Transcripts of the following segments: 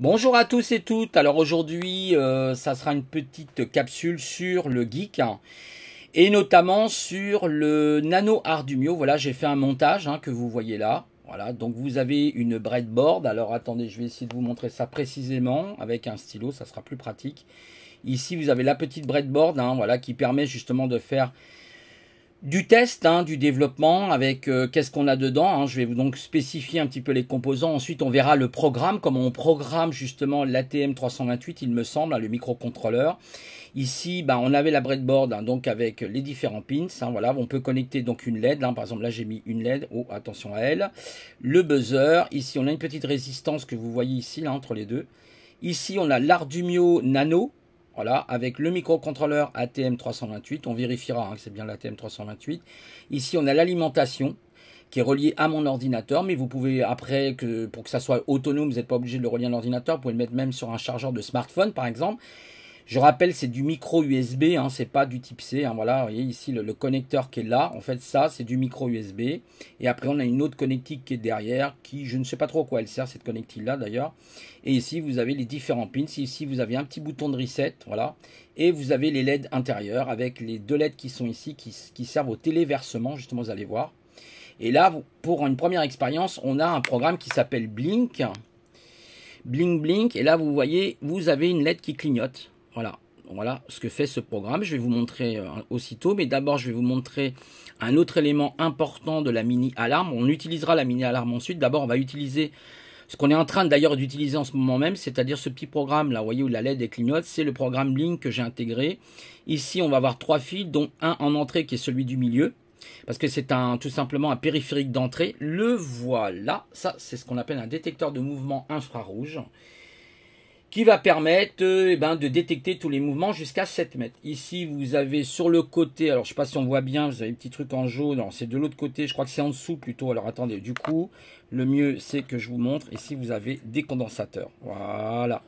Bonjour à tous et toutes. Alors aujourd'hui, ça sera une petite capsule sur le geek et notamment sur le Nano Arduino. Voilà, j'ai fait un montage que vous voyez là. Voilà, donc vous avez une breadboard. Alors attendez, je vais essayer de vous montrer ça précisément avec un stylo, ça sera plus pratique. Ici, vous avez la petite breadboard, voilà, qui permet justement de faire du test, du développement avec qu'est-ce qu'on a dedans. Je vais vous donc spécifier un petit peu les composants. Ensuite, on verra le programme, comment on programme justement l'ATM328, il me semble, le microcontrôleur. Ici, on avait la breadboard, donc avec les différents pins. Voilà, on peut connecter donc une LED. Par exemple, là, j'ai mis une LED. Oh, attention à elle. Le buzzer. Ici, on a une petite résistance que vous voyez ici, là, entre les deux. Ici, on a l'Arduino Nano. Voilà, avec le microcontrôleur ATM328, on vérifiera que c'est bien l'ATM328. Ici, on a l'alimentation qui est reliée à mon ordinateur, mais vous pouvez après, pour que ça soit autonome, vous n'êtes pas obligé de le relier à un ordinateur, vous pouvez le mettre même sur un chargeur de smartphone, par exemple. Je rappelle, c'est du micro USB, c'est pas du type C. Voilà, vous voyez ici le connecteur qui est là. En fait, ça, c'est du micro USB. Et après, on a une autre connectique qui est derrière, qui, je ne sais pas trop à quoi elle sert, cette connectique-là, d'ailleurs. Et ici, vous avez les différents pins. Ici, vous avez un petit bouton de reset, voilà. Et vous avez les LED intérieurs, avec les deux LED qui sont ici, qui servent au téléversement, justement, vous allez voir. Et là, pour une première expérience, on a un programme qui s'appelle Blink. Blink, Blink. Et là, vous voyez, vous avez une LED qui clignote. Voilà ce que fait ce programme. Je vais vous montrer aussitôt, mais d'abord je vais vous montrer un autre élément important de la mini-alarme. On utilisera la mini-alarme ensuite. D'abord, on va utiliser ce qu'on est en train d'ailleurs d'utiliser en ce moment même, c'est-à-dire ce petit programme là, vous voyez où la LED clignote, c'est le programme Blink que j'ai intégré. Ici, on va avoir 3 fils, dont un en entrée qui est celui du milieu, parce que c'est tout simplement un périphérique d'entrée. Le voilà, ça c'est ce qu'on appelle un détecteur de mouvement infrarouge, qui va permettre de détecter tous les mouvements jusqu'à 7 mètres. Ici, vous avez sur le côté, alors je ne sais pas si on voit bien, vous avez un petit truc en jaune, c'est de l'autre côté, je crois que c'est en dessous plutôt. Alors attendez, du coup, le mieux c'est que je vous montre. Ici, vous avez des condensateurs. Voilà.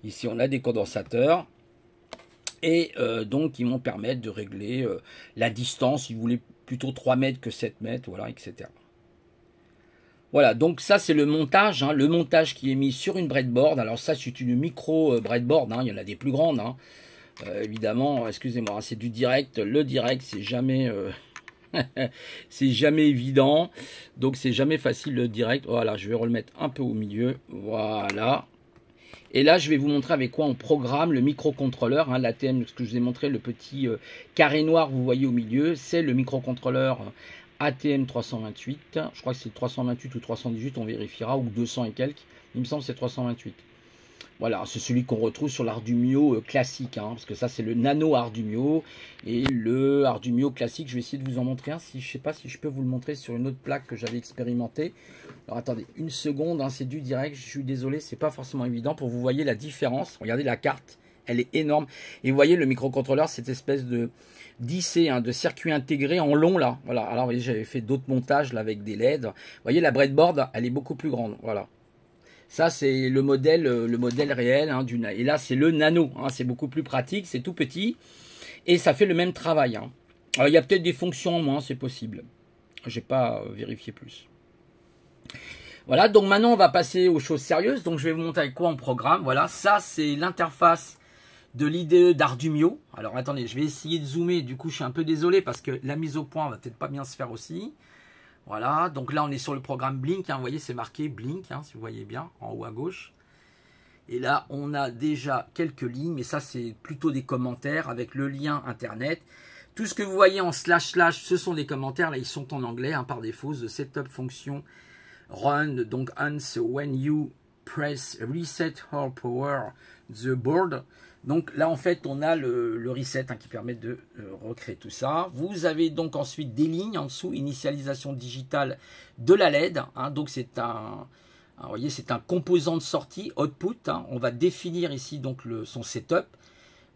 Ici, on a des condensateurs. Et donc, ils vont permettre de régler la distance, si vous voulez plutôt 3 mètres que 7 mètres, voilà, etc. Voilà, donc ça c'est le montage qui est mis sur une breadboard. Alors ça c'est une micro breadboard, il y en a des plus grandes, évidemment, excusez-moi, c'est du direct. Le direct c'est jamais, c'est jamais évident, donc c'est jamais facile le direct. Voilà, je vais remettre un peu au milieu, voilà. Et là, je vais vous montrer avec quoi on programme le microcontrôleur. L'ATM, ce que je vous ai montré, le petit carré noir, vous voyez au milieu, c'est le microcontrôleur ATM328. Je crois que c'est 328 ou 318, on vérifiera, ou 200 et quelques. Il me semble que c'est 328. Voilà, c'est celui qu'on retrouve sur l'Arduino classique, parce que ça c'est le Nano Arduino. Et le Arduino classique, je vais essayer de vous en montrer un, si je ne sais pas si je peux vous le montrer sur une autre plaque que j'avais expérimenté. Alors attendez, une seconde, c'est du direct, je suis désolé, c'est pas forcément évident pour vous voyez la différence. Regardez la carte, elle est énorme. Et vous voyez le microcontrôleur, cette espèce de d'IC, de circuit intégré en long là. Voilà, alors vous voyez, j'avais fait d'autres montages là avec des LED. Vous voyez la breadboard, elle est beaucoup plus grande, voilà. Ça, c'est le modèle réel. Et là, c'est le nano. C'est beaucoup plus pratique, c'est tout petit. Et ça fait le même travail. Alors, il y a peut-être des fonctions en moins, c'est possible. Je n'ai pas vérifié plus. Voilà, donc maintenant, on va passer aux choses sérieuses. Donc, je vais vous montrer avec quoi on programme. Voilà, ça, c'est l'interface de l'IDE d'Arduino. Alors, attendez, je vais essayer de zoomer. Du coup, je suis un peu désolé parce que la mise au point va peut-être pas bien se faire aussi. Voilà, donc là on est sur le programme Blink, vous voyez c'est marqué Blink, si vous voyez bien, en haut à gauche. Et là on a déjà quelques lignes, mais ça c'est plutôt des commentaires avec le lien internet. Tout ce que vous voyez en // ce sont des commentaires, là ils sont en anglais par défaut. The setup function run, donc once when you press reset or power the board. Donc là en fait on a le reset qui permet de recréer tout ça. Vous avez donc ensuite des lignes en dessous, initialisation digitale de la LED. Donc c'est vous voyez, c'est un composant de sortie, output. On va définir ici donc son setup,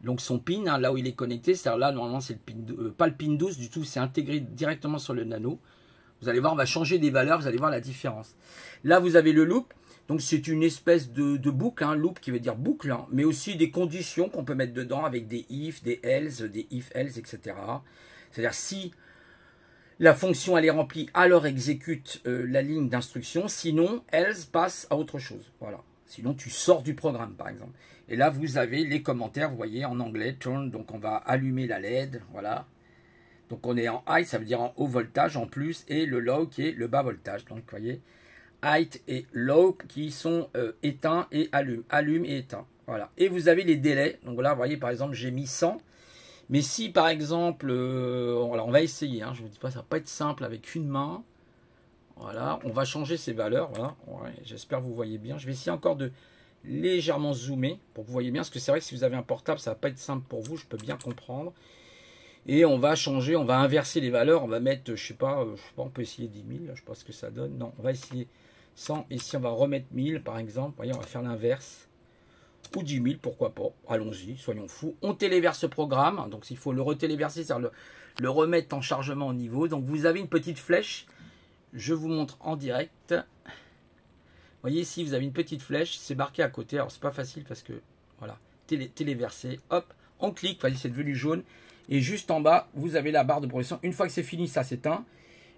donc son pin, là où il est connecté. C'est-à-dire là normalement c'est le pin, pas le pin 12 du tout, c'est intégré directement sur le nano. Vous allez voir, on va changer des valeurs, vous allez voir la différence. Là vous avez le loop. Donc c'est une espèce de boucle, loop qui veut dire boucle, mais aussi des conditions qu'on peut mettre dedans avec des if, des else, des if-else, etc. C'est-à-dire si la fonction elle est remplie, alors exécute la ligne d'instruction, sinon else passe à autre chose. Voilà, Sinon, tu sors du programme, par exemple. Et là, vous avez les commentaires, vous voyez, en anglais, turn. Donc, on va allumer la LED, voilà. Donc, on est en high, ça veut dire en haut voltage en plus, et le low qui est le bas voltage. Donc, vous voyez, high et low qui sont éteints et allume et éteint. Voilà. Et vous avez les délais. Donc, là, vous voyez, par exemple, j'ai mis 100. Mais si, par exemple, alors on va essayer, hein, je ne vous dis pas, ça ne va pas être simple avec une main. Voilà, on va changer ces valeurs. Voilà. Ouais, j'espère que vous voyez bien. Je vais essayer encore de légèrement zoomer pour que vous voyez bien. Parce que c'est vrai que si vous avez un portable, ça ne va pas être simple pour vous. Je peux bien comprendre. Et on va changer, on va inverser les valeurs. On va mettre, je sais pas, on peut essayer 10 000. Là, je ne sais pas ce que ça donne. Non, on va essayer 100. Et si on va remettre 1000 par exemple, vous voyez, on va faire l'inverse. Ou 10 000, pourquoi pas. Allons-y, soyons fous. On téléverse ce programme. Donc, s'il faut le retéléverser, c'est-à-dire le remettre en chargement au niveau. Donc, vous avez une petite flèche. Je vous montre en direct. Vous voyez ici, vous avez une petite flèche. C'est marqué à côté. Alors, c'est pas facile parce que, voilà, téléverser. Hop, on clique. Vous voyez, c'est devenu jaune. Et juste en bas, vous avez la barre de progression. Une fois que c'est fini, ça s'éteint.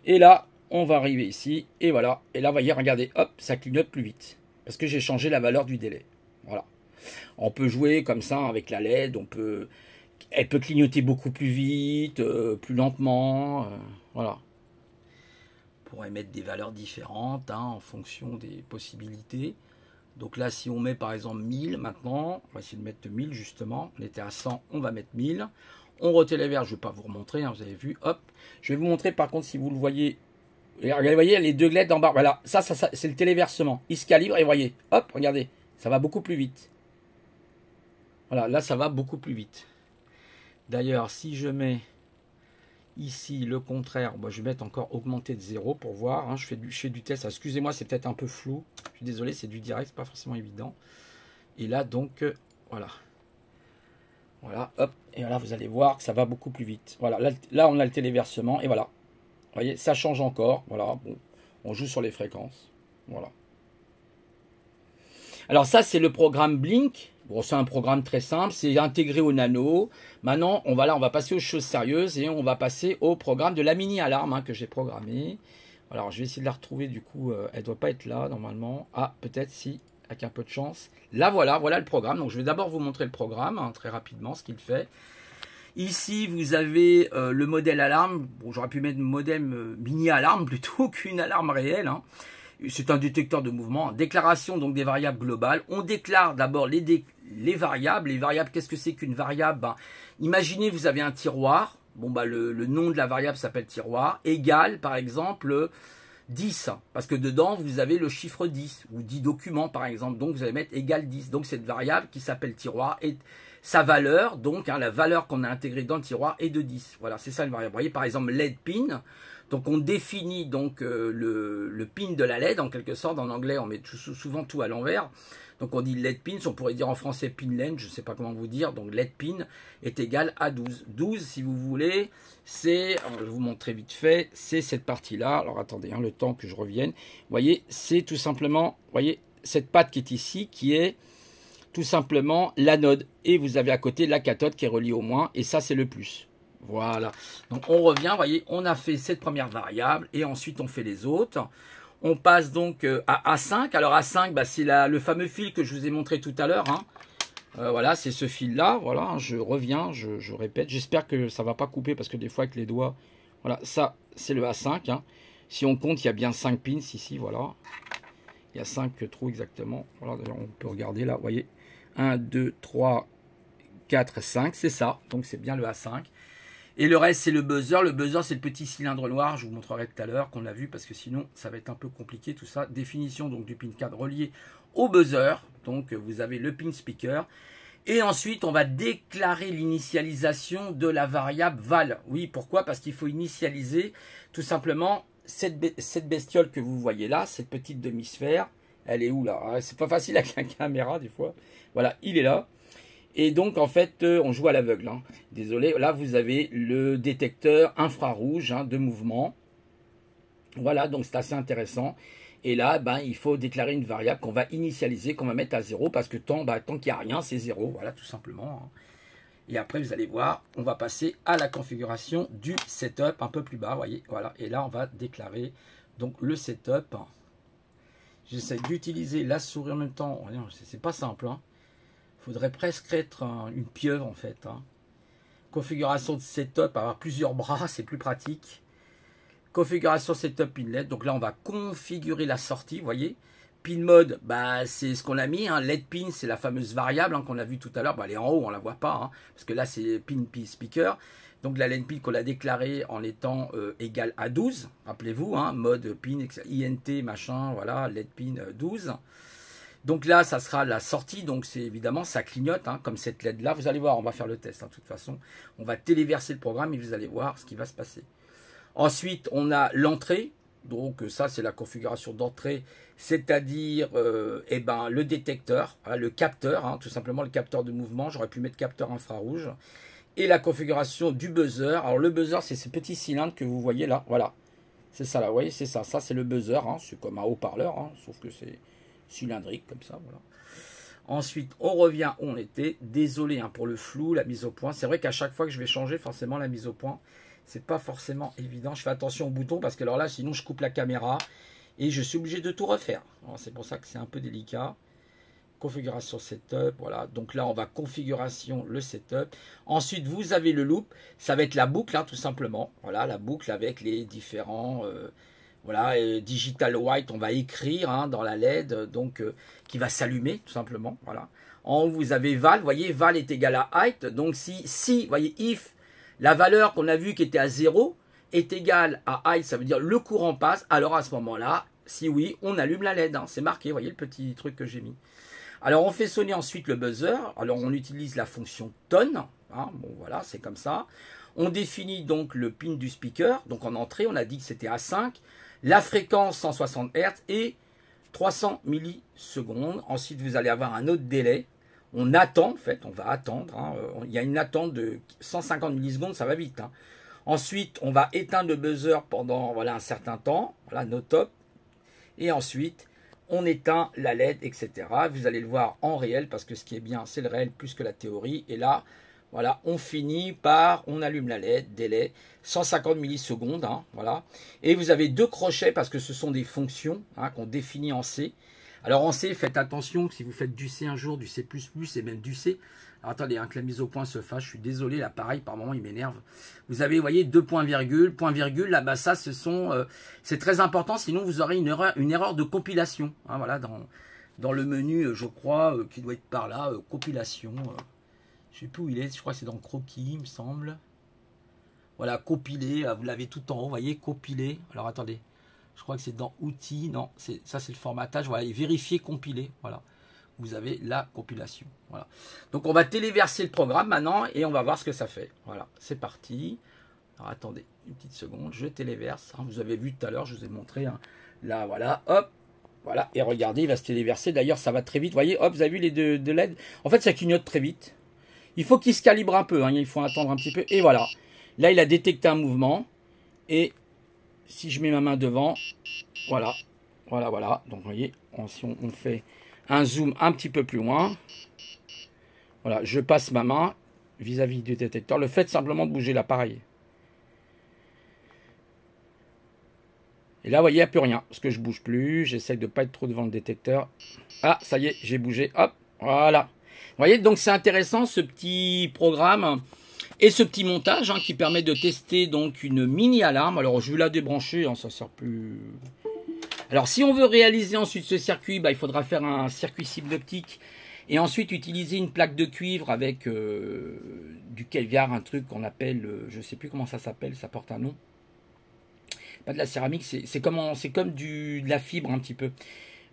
Et là, on va arriver ici. Et voilà. Et là, vous voyez, regardez, hop, ça clignote plus vite. Parce que j'ai changé la valeur du délai. Voilà. On peut jouer comme ça avec la LED. Elle peut clignoter beaucoup plus vite, plus lentement. Voilà. On pourrait mettre des valeurs différentes hein, en fonction des possibilités. Donc là, si on met par exemple 1000 maintenant, on va essayer de mettre 1000 justement. On était à 100, on va mettre 1000. On retéléverse, je ne vais pas vous remontrer, hein, vous avez vu. Hop. Je vais vous montrer par contre si vous le voyez. Regardez, vous voyez les deux LED en bas. Voilà, ça c'est le téléversement. Il se calibre et vous voyez, hop, regardez, ça va beaucoup plus vite. Voilà, là ça va beaucoup plus vite. D'ailleurs, si je mets ici le contraire, bon, je vais mettre encore augmenté de 0 pour voir. Hein, je fais du test. Excusez-moi, c'est peut-être un peu flou. Je suis désolé, c'est du direct, c'est pas forcément évident. Et là, donc, voilà. Voilà, hop. Et là, vous allez voir que ça va beaucoup plus vite. Voilà, là on a le téléversement. Et voilà. Vous voyez, ça change encore. Voilà, bon, on joue sur les fréquences. Voilà. Alors ça, c'est le programme Blink. Bon, c'est un programme très simple, c'est intégré au Nano. Maintenant, on va passer aux choses sérieuses et on va passer au programme de la mini alarme hein, que j'ai programmé. Alors, je vais essayer de la retrouver. Du coup, elle ne doit pas être là normalement. Ah, peut-être si, avec un peu de chance. Là, voilà le programme. Donc, je vais d'abord vous montrer le programme hein, très rapidement, ce qu'il fait. Ici, vous avez le modèle alarme. Bon, j'aurais pu mettre modem mini alarme plutôt qu'une alarme réelle. Hein. C'est un détecteur de mouvement. Déclaration donc des variables globales. On déclare d'abord les variables. Les variables, qu'est-ce que c'est qu'une variable ben, imaginez, vous avez un tiroir. Bon, bah, le nom de la variable s'appelle tiroir. Égale, par exemple, 10. Parce que dedans, vous avez le chiffre 10. Ou 10 documents, par exemple. Donc, vous allez mettre égal 10. Donc, cette variable qui s'appelle tiroir et sa valeur, donc hein, la valeur qu'on a intégrée dans le tiroir est de 10. Voilà, c'est ça une variable. Vous voyez, par exemple, LED pin. Donc on définit donc le pin de la LED en quelque sorte. En anglais, on met souvent tout à l'envers. Donc on dit LED pins, on pourrait dire en français pin length, je ne sais pas comment vous dire. Donc LED pin est égal à 12. 12, si vous voulez, c'est, je vais vous montrer vite fait, c'est cette partie-là. Alors attendez, hein, le temps que je revienne. Vous voyez, c'est tout simplement, vous voyez, cette patte qui est ici, qui est tout simplement l'anode. Et vous avez à côté la cathode qui est reliée au moins, et ça c'est le plus. Voilà, donc on revient, vous voyez, on a fait cette première variable et ensuite on fait les autres. On passe donc à A5. Alors A5, bah, c'est le fameux fil que je vous ai montré tout à l'heure. Hein. Voilà, c'est ce fil-là. Voilà, je reviens, je répète. J'espère que ça ne va pas couper parce que des fois avec les doigts, voilà, ça c'est le A5. Hein. Si on compte, il y a bien 5 pins ici, voilà. Il y a 5 trous exactement. Voilà, d'ailleurs on peut regarder là, vous voyez. 1, 2, 3, 4, 5, c'est ça. Donc c'est bien le A5. Et le reste, c'est le buzzer. Le buzzer, c'est le petit cylindre noir. Je vous montrerai tout à l'heure qu'on a vu parce que sinon, ça va être un peu compliqué tout ça. Définition donc du pin 4 relié au buzzer. Donc, vous avez le pin speaker. Et ensuite, on va déclarer l'initialisation de la variable val. Oui, pourquoi? Parce qu'il faut initialiser tout simplement cette bestiole que vous voyez là, cette petite demi-sphère. Elle est où là? C'est pas facile avec la caméra des fois. Voilà, il est là. Et donc, en fait, on joue à l'aveugle. Hein. Désolé, là, vous avez le détecteur infrarouge hein, de mouvement. Voilà, donc c'est assez intéressant. Et là, ben, il faut déclarer une variable qu'on va initialiser, qu'on va mettre à 0, parce que tant qu'il n'y a rien, c'est 0. Voilà, tout simplement. Hein. Et après, vous allez voir, on va passer à la configuration du setup un peu plus bas. Voyez, voilà. Et là, on va déclarer donc le setup J'essaie d'utiliser la souris en même temps. C'est pas simple. Hein. Faudrait presque être une pieuvre en fait. Hein. Configuration de setup, avoir plusieurs bras, c'est plus pratique. Configuration setup inlet. Donc là, on va configurer la sortie, vous voyez. Pin mode, bah, c'est ce qu'on a mis. Hein. LED pin, c'est la fameuse variable hein, qu'on a vue tout à l'heure. Bah, elle est en haut, on ne la voit pas. Hein, parce que là, c'est pin speaker. Donc la LED pin qu'on a déclarée en étant égale à 12. Rappelez-vous, hein, mode pin, INT, machin, voilà, LED pin 12. Donc là, ça sera la sortie. Donc c'est évidemment, ça clignote, hein, comme cette LED là. Vous allez voir, on va faire le test. Hein, de toute façon, on va téléverser le programme et vous allez voir ce qui va se passer. Ensuite, on a l'entrée. Donc ça, c'est la configuration d'entrée, c'est-à-dire eh ben, le détecteur, hein, le capteur, hein, tout simplement le capteur de mouvement. J'aurais pu mettre capteur infrarouge. Et la configuration du buzzer. Alors le buzzer, c'est ce petit cylindre que vous voyez là. Voilà, c'est ça là, vous voyez, c'est ça. Ça, c'est le buzzer. Hein, c'est comme un haut-parleur, hein, sauf que c'est cylindrique comme ça. Voilà. Ensuite, on revient où on était. Désolé hein, pour le flou, la mise au point. C'est vrai qu'à chaque fois que je vais changer, forcément, la mise au point, c'est pas forcément évident. Je fais attention au bouton parce que alors là, sinon, je coupe la caméra et je suis obligé de tout refaire. C'est pour ça que c'est un peu délicat. Configuration setup, voilà. Donc là, on va configuration le setup. Ensuite, vous avez le loop. Ça va être la boucle, hein, tout simplement. Voilà, la boucle avec les différents... voilà, digital white, on va écrire hein, dans la LED, donc qui va s'allumer tout simplement. Voilà. En haut, vous avez val, vous voyez, val est égal à height. Donc si, vous voyez, if, la valeur qu'on a vue qui était à 0 est égale à height, ça veut dire le courant passe. Alors à ce moment-là, si oui, on allume la LED. Hein, c'est marqué, vous voyez le petit truc que j'ai mis. Alors on fait sonner ensuite le buzzer. Alors on utilise la fonction tone. Hein, bon voilà, c'est comme ça. On définit donc le pin du speaker. Donc en entrée, on a dit que c'était à 5. La fréquence 160 Hz et 300 millisecondes. Ensuite, vous allez avoir un autre délai. On attend, en fait, on va attendre. Hein. Il y a une attente de 150 millisecondes, ça va vite. Hein. Ensuite, on va éteindre le buzzer pendant voilà, un certain temps. Voilà, no top. Et ensuite, on éteint la LED, etc. Vous allez le voir en réel, parce que ce qui est bien, c'est le réel plus que la théorie. Et là, voilà, on finit par, on allume la LED, délai, 150 millisecondes, hein, voilà. Et vous avez deux crochets, parce que ce sont des fonctions hein, qu'on définit en C. Alors en C, faites attention, si vous faites du C un jour, du C++ et même du C. Alors attendez, hein, que la mise au point se fasse, je suis désolé, l'appareil par moment il m'énerve. Vous avez, vous voyez, deux points virgule, là-bas ça, c'est très important, sinon vous aurez une erreur de compilation. Hein, voilà, dans le menu, je crois, qui doit être par là, compilation. Je ne sais plus où il est, je crois que c'est dans croquis, il me semble. Voilà, compiler, vous l'avez tout en haut, vous voyez, compiler. Alors attendez, je crois que c'est dans outils, non, ça c'est le formatage, voilà, et vérifier, compiler, voilà. Vous avez la compilation, voilà. Donc on va téléverser le programme maintenant et on va voir ce que ça fait. Voilà, c'est parti. Alors attendez, une petite seconde, je téléverse. Hein, vous avez vu tout à l'heure, je vous ai montré, hein, là, voilà, hop. Voilà, et regardez, il va se téléverser. D'ailleurs, ça va très vite, vous voyez, hop, vous avez vu les deux LED. En fait, ça clignote très vite. Il faut qu'il se calibre un peu, hein, il faut attendre un petit peu. Et voilà, là il a détecté un mouvement. Et si je mets ma main devant, voilà, voilà, voilà. Donc vous voyez, si on fait un zoom un petit peu plus loin. Voilà, je passe ma main vis-à-vis du détecteur. Le fait simplement de bouger l'appareil. Et là, vous voyez, il n'y a plus rien. Parce que je ne bouge plus. J'essaie de ne pas être trop devant le détecteur. Ah, ça y est, j'ai bougé. Hop, voilà. Vous voyez, donc c'est intéressant ce petit programme et ce petit montage hein, qui permet de tester donc une mini alarme. Alors je vais la débrancher, hein, ça sert plus. Alors si on veut réaliser ensuite ce circuit, bah, il faudra faire un circuit cible optique et ensuite utiliser une plaque de cuivre avec du caviar, un truc qu'on appelle, je ne sais plus comment ça s'appelle, ça porte un nom. Pas de la céramique, c'est comme de la fibre un petit peu.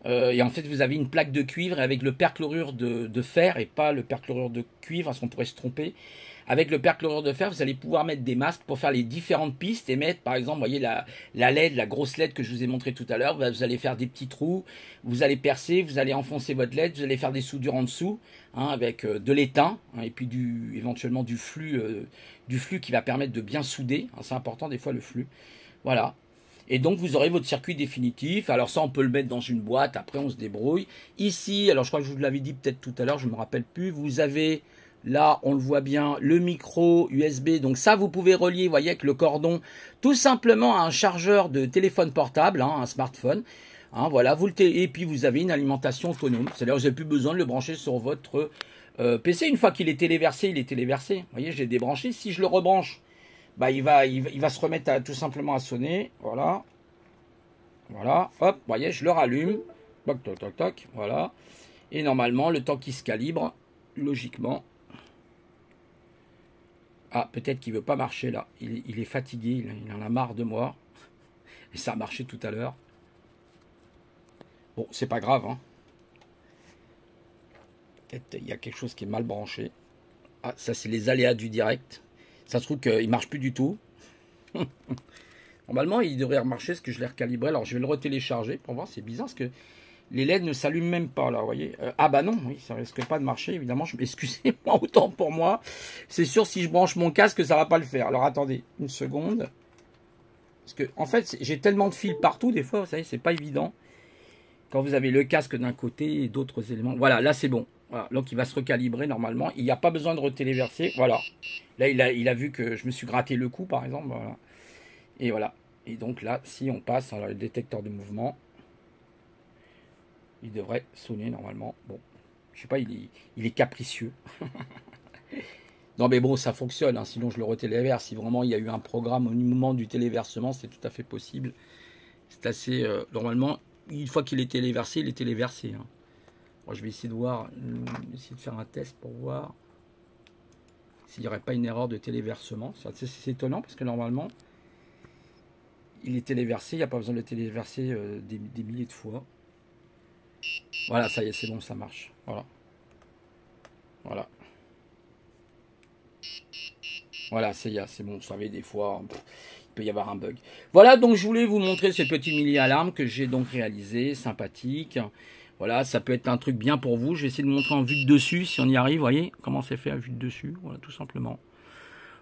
Et en fait, vous avez une plaque de cuivre avec le perchlorure de fer et pas le perchlorure de cuivre, parce qu'on pourrait se tromper. Avec le perchlorure de fer, vous allez pouvoir mettre des masques pour faire les différentes pistes et mettre, par exemple, vous voyez la LED, la grosse LED que je vous ai montré tout à l'heure. Vous allez faire des petits trous, vous allez percer, vous allez enfoncer votre LED, vous allez faire des soudures en dessous hein, avec de l'étain hein, et puis éventuellement du flux qui va permettre de bien souder. Hein, c'est important des fois le flux. Voilà. Et donc, vous aurez votre circuit définitif. Alors ça, on peut le mettre dans une boîte. Après, on se débrouille. Ici, alors je crois que je vous l'avais dit peut-être tout à l'heure, je ne me rappelle plus. Vous avez, là, on le voit bien, le micro USB. Donc ça, vous pouvez relier, vous voyez, avec le cordon, tout simplement à un chargeur de téléphone portable, hein, un smartphone. Hein, voilà, et puis vous avez une alimentation autonome. C'est-à-dire que vous n'avez plus besoin de le brancher sur votre PC. Une fois qu'il est téléversé, il est téléversé. Vous voyez, j'ai débranché. Si je le rebranche, bah, il va se remettre tout simplement à sonner. Voilà. Voilà. Hop, vous voyez, je le rallume. Toc, toc, toc, toc. Voilà. Et normalement, le temps qu'il se calibre, logiquement. Ah, peut-être qu'il ne veut pas marcher là. Il est fatigué, il en a marre de moi. Et ça a marché tout à l'heure. Bon, c'est pas grave. Hein. Peut-être il y a quelque chose qui est mal branché. Ah, ça c'est les aléas du direct. Ça se trouve qu'il ne marche plus du tout. Normalement, il devrait remarcher ce que je l'ai recalibré. Alors, je vais le retélécharger pour voir. C'est bizarre parce que les LED ne s'allument même pas là, vous voyez. Ah bah non, oui, ça risque pas de marcher, évidemment. Excusez-moi, autant pour moi. C'est sûr, si je branche mon casque, ça va pas le faire. Alors attendez, une seconde. Parce que, en fait, j'ai tellement de fils partout, des fois, vous savez, c'est pas évident. Quand vous avez le casque d'un côté et d'autres éléments. Voilà, là c'est bon. Voilà, donc il va se recalibrer normalement. Il n'y a pas besoin de retéléverser. Voilà. Là, il a vu que je me suis gratté le cou, par exemple. Voilà. Et voilà. Et donc là, si on passe alors, le détecteur de mouvement, il devrait sonner normalement. Bon, je sais pas, il est capricieux. Non mais bon, ça fonctionne, hein, sinon je le retéléverse. Si vraiment il y a eu un programme au moment du téléversement, c'est tout à fait possible. C'est assez... normalement, une fois qu'il est téléversé, il est téléversé. Hein. Moi, je vais essayer de voir, essayer de faire un test pour voir s'il n'y aurait pas une erreur de téléversement. C'est étonnant parce que normalement, il est téléversé, il n'y a pas besoin de le téléverser des milliers de fois. Voilà, ça y est, c'est bon, ça marche. Voilà. Voilà. Voilà, c'est bon, vous savez, des fois, il peut y avoir un bug. Voilà, donc je voulais vous montrer ce petit mini-alarme que j'ai donc réalisé, sympathique. Voilà, ça peut être un truc bien pour vous. Je vais essayer de montrer en vue de dessus, si on y arrive, vous voyez, comment c'est fait en vue de dessus, voilà, tout simplement.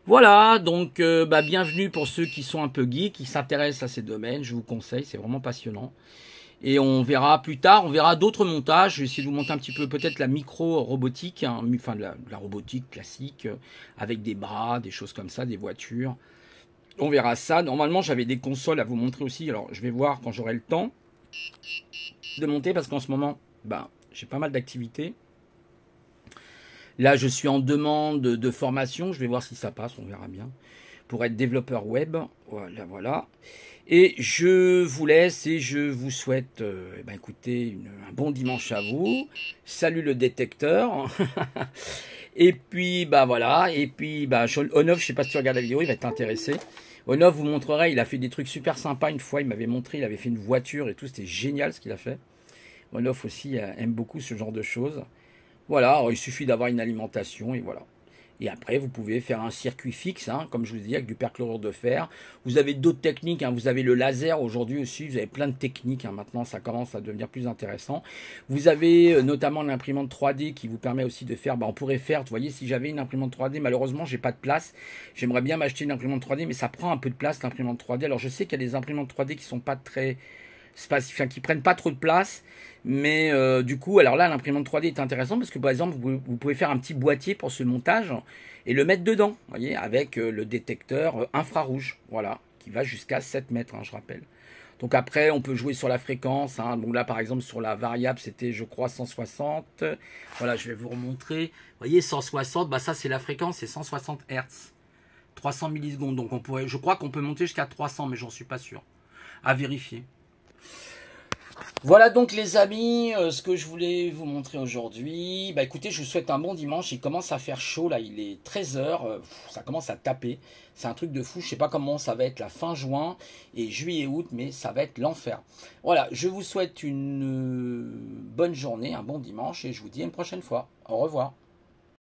Voilà, donc bienvenue pour ceux qui sont un peu geeks, qui s'intéressent à ces domaines, je vous conseille, c'est vraiment passionnant. Et on verra plus tard, on verra d'autres montages. Je vais essayer de vous montrer un petit peu peut-être la micro-robotique, hein, enfin la robotique classique, avec des bras, des choses comme ça, des voitures. On verra ça. Normalement, j'avais des consoles à vous montrer aussi. Alors, je vais voir quand j'aurai le temps de monter, parce qu'en ce moment, j'ai pas mal d'activités. Là, je suis en demande de formation. Je vais voir si ça passe, on verra bien. Pour être développeur web. Voilà, voilà. Et je vous laisse et je vous souhaite, écoutez, un bon dimanche à vous. Salut le détecteur. Et puis, voilà. Et puis, Onov, je sais pas si tu regardes la vidéo, il va t'intéresser. Onov vous montrerai, il a fait des trucs super sympas. Une fois, il m'avait montré, il avait fait une voiture et tout. C'était génial ce qu'il a fait. Onov aussi aime beaucoup ce genre de choses. Voilà, alors, il suffit d'avoir une alimentation et voilà. Et après, vous pouvez faire un circuit fixe, hein, comme je vous dis, avec du perchlorure de fer. Vous avez d'autres techniques, hein, vous avez le laser aujourd'hui aussi, vous avez plein de techniques. Hein, maintenant, ça commence à devenir plus intéressant. Vous avez notamment l'imprimante 3D qui vous permet aussi de faire, on pourrait faire, vous voyez, si j'avais une imprimante 3D, malheureusement, j'ai pas de place. J'aimerais bien m'acheter une imprimante 3D, mais ça prend un peu de place, l'imprimante 3D. Alors, je sais qu'il y a des imprimantes 3D qui sont pas très... qui prennent pas trop de place, mais du coup, alors là, l'imprimante 3D est intéressante parce que par exemple, vous pouvez faire un petit boîtier pour ce montage et le mettre dedans, vous voyez, avec le détecteur infrarouge, voilà, qui va jusqu'à 7 mètres, hein, je rappelle. Donc après, on peut jouer sur la fréquence, hein. Donc là, par exemple, sur la variable, c'était, je crois, 160. Voilà, je vais vous remontrer. Vous voyez, 160, ça c'est la fréquence, c'est 160 Hz, 300 millisecondes. Donc je crois qu'on peut monter jusqu'à 300, mais j'en suis pas sûr. À vérifier. Voilà donc les amis, ce que je voulais vous montrer aujourd'hui. Écoutez, je vous souhaite un bon dimanche. Il commence à faire chaud là, il est 13 h, ça commence à taper. C'est un truc de fou, je sais pas comment ça va être la fin juin et juillet-août, mais ça va être l'enfer. Voilà, je vous souhaite une bonne journée, un bon dimanche et je vous dis à une prochaine fois. Au revoir.